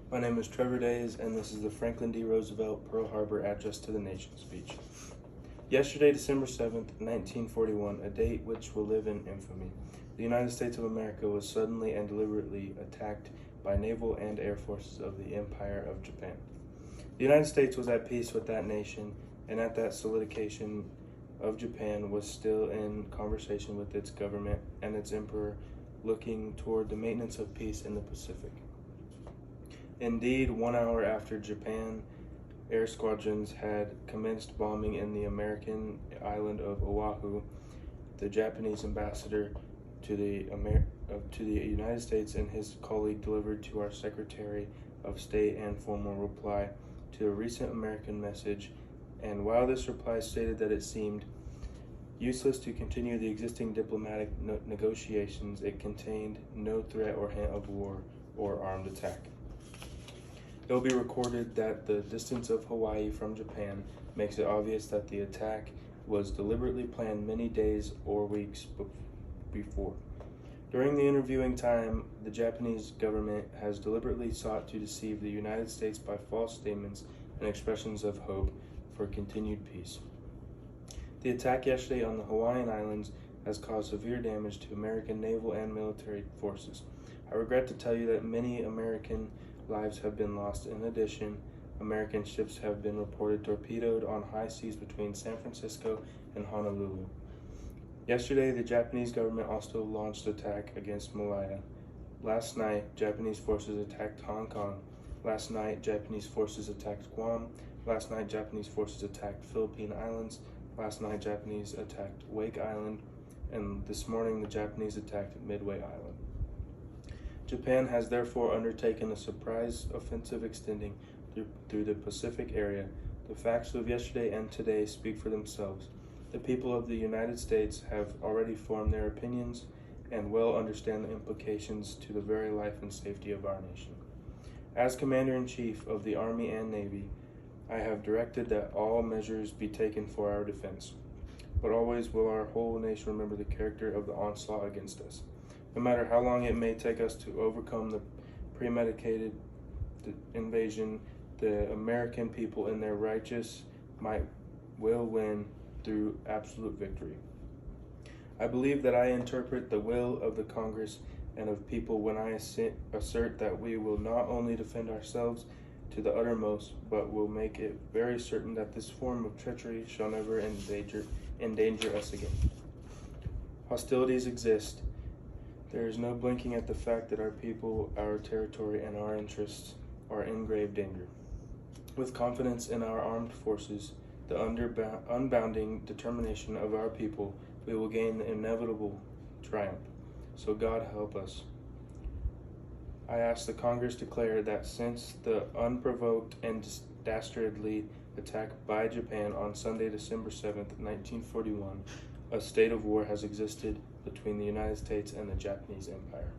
My name is Trevor Days, and this is the Franklin D. Roosevelt Pearl Harbor Address to the Nation speech. Yesterday, December 7th, 1941, a date which will live in infamy, the United States of America was suddenly and deliberately attacked by naval and air forces of the Empire of Japan. The United States was at peace with that nation, and at that solidification of Japan was still in conversation with its government and its emperor, looking toward the maintenance of peace in the Pacific. Indeed, 1 hour after Japan air squadrons had commenced bombing in the American island of Oahu, the Japanese ambassador to the United States and his colleague delivered to our Secretary of State and formal reply to a recent American message, and while this reply stated that it seemed useless to continue the existing diplomatic negotiations, it contained no threat or hint of war or armed attack. It will be recorded that the distance of Hawaii from Japan makes it obvious that the attack was deliberately planned many days or weeks before. During the interviewing time, the Japanese government has deliberately sought to deceive the United States by false statements and expressions of hope for continued peace. The attack yesterday on the Hawaiian Islands has caused severe damage to American naval and military forces. I regret to tell you that many American lives have been lost. In addition, American ships have been reported torpedoed on high seas between San Francisco and Honolulu. Yesterday, the Japanese government also launched an attack against Malaya. Last night, Japanese forces attacked Hong Kong. Last night, Japanese forces attacked Guam. Last night, Japanese forces attacked Philippine Islands. Last night, Japanese attacked Wake Island. And this morning, the Japanese attacked Midway Island. Japan has therefore undertaken a surprise offensive extending through the Pacific area. The facts of yesterday and today speak for themselves. The people of the United States have already formed their opinions and well understand the implications to the very life and safety of our nation. As Commander-in-Chief of the Army and Navy, I have directed that all measures be taken for our defense. But always will our whole nation remember the character of the onslaught against us. No matter how long it may take us to overcome the premeditated invasion, the American people in their righteous might will win through absolute victory. I believe that I interpret the will of the Congress and of people when I assert that we will not only defend ourselves to the uttermost, but will make it very certain that this form of treachery shall never endanger us again. Hostilities exist. There is no blinking at the fact that our people, our territory, and our interests are in grave danger. With confidence in our armed forces, the unbounding determination of our people, we will gain the inevitable triumph. So God help us. I ask the Congress declare that since the unprovoked and dastardly attack by Japan on Sunday, December 7th, 1941, a state of war has existed between the United States and the Japanese Empire.